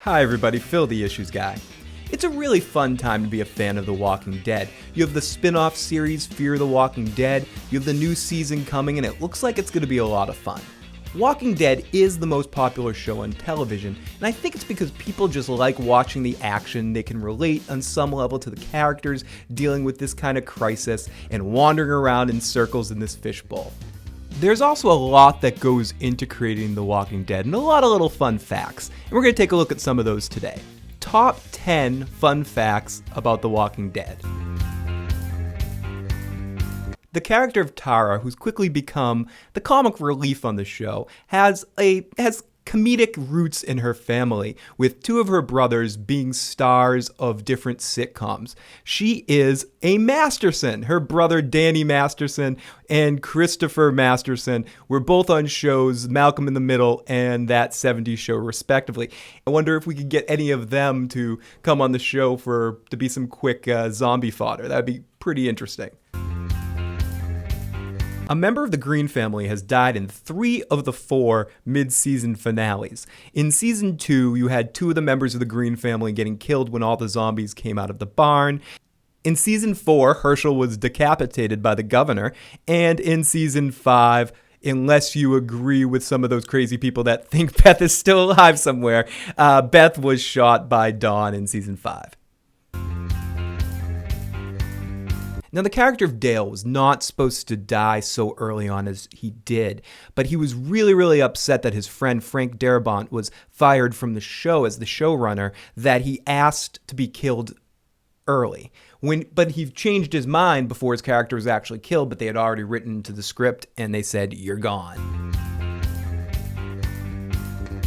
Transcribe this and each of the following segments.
Hi everybody, Phil the Issues Guy. It's a really fun time to be a fan of The Walking Dead. You have the spin-off series Fear the Walking Dead, you have the new season coming, and it looks like it's going to be a lot of fun. Walking Dead is the most popular show on television, and I think it's because people just like watching the action. They can relate on some level to the characters dealing with this kind of crisis and wandering around in circles in this fishbowl. There's also a lot that goes into creating The Walking Dead and a lot of little fun facts, and we're going to take a look at some of those today. Top 10 fun facts about The Walking Dead. The character of Tara, who's quickly become the comic relief on the show, has comedic roots in her family, with two of her brothers being stars of different sitcoms. She is a Masterson. Her brother Danny Masterson and Christopher Masterson were both on shows Malcolm in the Middle and That 70s Show, respectively. I wonder if we could get any of them to come on the show to be some quick zombie fodder. That'd be pretty interesting. A member of the Green family has died in 3 of the 4 mid-season finales. In season 2, you had 2 of the members of the Green family getting killed when all the zombies came out of the barn. In season 4, Herschel was decapitated by the governor. And in season 5, unless you agree with some of those crazy people that think Beth is still alive somewhere, Beth was shot by Dawn in season 5. Now, the character of Dale was not supposed to die so early on as he did, but he was really upset that his friend Frank Darabont was fired from the show as the showrunner, that he asked to be killed early. But he changed his mind before his character was actually killed, but they had already written into the script, and they said, "You're gone."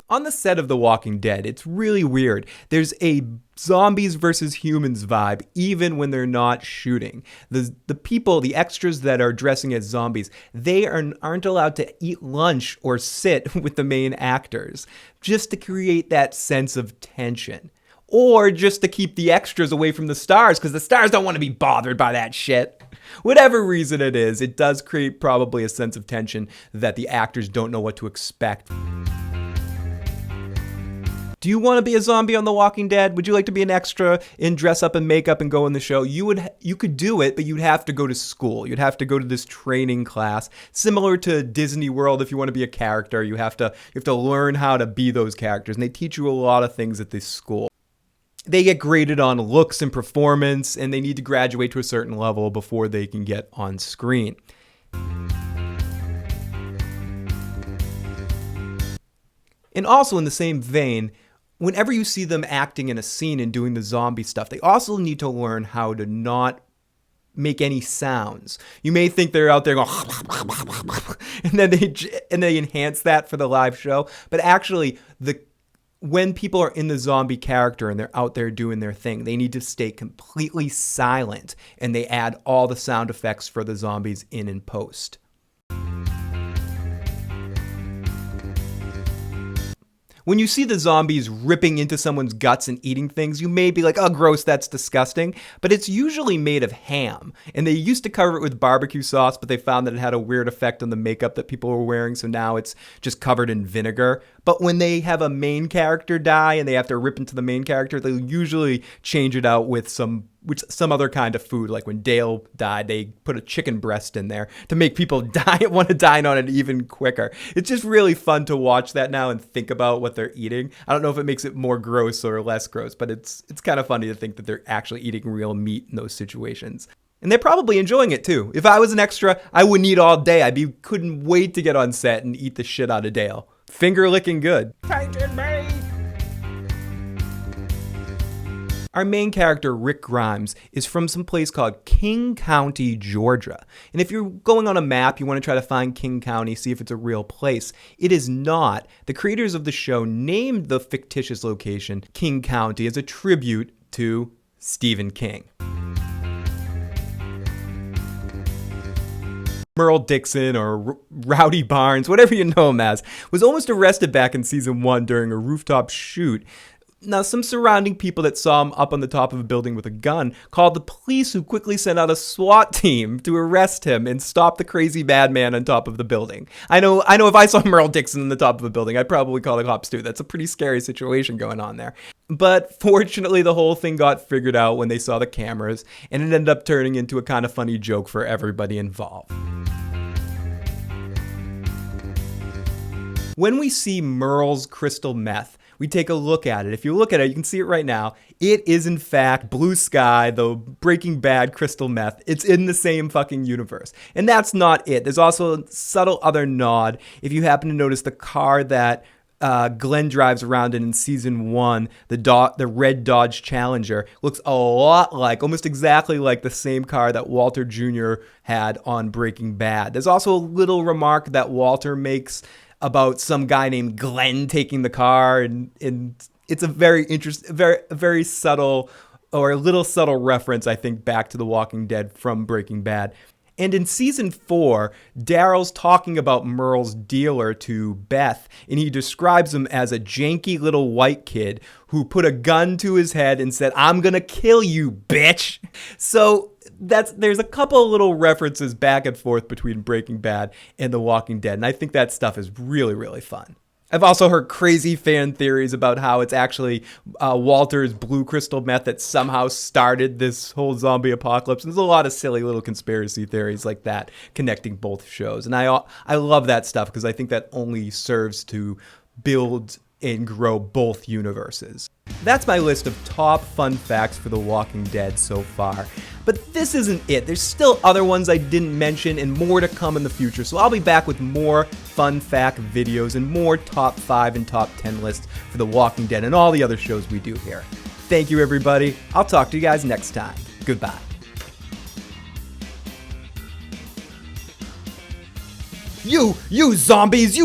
On the set of The Walking Dead, it's really weird. There's a zombies versus humans vibe, even when they're not shooting. The people, the extras that are dressing as zombies, they aren't allowed to eat lunch or sit with the main actors, just to create that sense of tension. Or just to keep the extras away from the stars, because the stars don't want to be bothered by that shit. Whatever reason it is, it does create probably a sense of tension that the actors don't know what to expect. Do you want to be a zombie on The Walking Dead? Would you like to be an extra in dress up and makeup and go in the show? You could do it, but you'd have to go to school. You'd have to go to this training class, similar to Disney World. If you want to be a character, you have to learn how to be those characters, and they teach you a lot of things at this school. They get graded on looks and performance, and they need to graduate to a certain level before they can get on screen. And also in the same vein, whenever you see them acting in a scene and doing the zombie stuff, they also need to learn how to not make any sounds. You may think they're out there going and then they enhance that for the live show, but actually when people are in the zombie character and they're out there doing their thing, they need to stay completely silent, and they add all the sound effects for the zombies in post. When you see the zombies ripping into someone's guts and eating things, you may be like, oh, gross, that's disgusting. But it's usually made of ham. And they used to cover it with barbecue sauce, but they found that it had a weird effect on the makeup that people were wearing. So now it's just covered in vinegar. But when they have a main character die and they have to rip into the main character, they'll usually change it out with some other kind of food. Like when Dale died, they put a chicken breast in there to make people want to dine on it even quicker. It's just really fun to watch that now and think about what they're eating. I don't know if it makes it more gross or less gross, but it's kind of funny to think that they're actually eating real meat in those situations. And they're probably enjoying it too. If I was an extra, I wouldn't eat all day. Couldn't wait to get on set and eat the shit out of Dale. Finger licking good. Titan me! Our main character, Rick Grimes, is from some place called King County, Georgia. And if you're going on a map, you want to try to find King County, see if it's a real place. It is not. The creators of the show named the fictitious location King County as a tribute to Stephen King. Merle Dixon or Rowdy Barnes, whatever you know him as, was almost arrested back in season 1 during a rooftop shoot Now, some surrounding people that saw him up on the top of a building with a gun called the police, who quickly sent out a SWAT team to arrest him and stop the crazy bad man on top of the building. I know if I saw Merle Dixon on the top of a building, I'd probably call the cops too. That's a pretty scary situation going on there. But fortunately, the whole thing got figured out when they saw the cameras, and it ended up turning into a kind of funny joke for everybody involved. When we see Merle's crystal meth, we take a look at it. If you look at it, you can see it right now. It is in fact Blue Sky, the Breaking Bad crystal meth. It's in the same fucking universe. And that's not it. There's also a subtle other nod. If you happen to notice the car that Glenn drives around in season 1, the red Dodge Challenger, looks a lot like, almost exactly like the same car that Walter Jr. had on Breaking Bad. There's also a little remark that Walter makes about some guy named Glenn taking the car, and it's a very interesting, very subtle, or a little subtle reference, I think, back to The Walking Dead from Breaking Bad. And in season 4, Daryl's talking about Merle's dealer to Beth, and he describes him as a janky little white kid who put a gun to his head and said, "I'm gonna kill you, bitch." So there's a couple of little references back and forth between Breaking Bad and The Walking Dead, and I think that stuff is really, really fun. I've also heard crazy fan theories about how it's actually Walter's blue crystal meth that somehow started this whole zombie apocalypse. And there's a lot of silly little conspiracy theories like that connecting both shows. And I love that stuff because I think that only serves to build and grow both universes. That's my list of top fun facts for The Walking Dead so far. But this isn't it. There's still other ones I didn't mention and more to come in the future. So I'll be back with more fun fact videos and more top 5 and top 10 lists for The Walking Dead and all the other shows we do here. Thank you, everybody. I'll talk to you guys next time. Goodbye. You zombies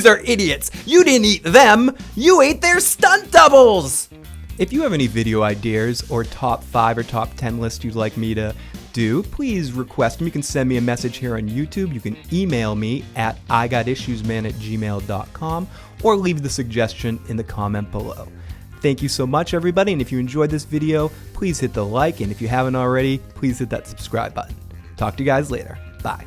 are idiots. You didn't eat them. You ate their stunt doubles. If you have any video ideas or top 5 or top 10 lists you'd like me to do, please request them. You can send me a message here on YouTube. You can email me at igotissuesman@gmail.com or leave the suggestion in the comment below. Thank you so much, everybody. And if you enjoyed this video, please hit the like. And if you haven't already, please hit that subscribe button. Talk to you guys later. Bye.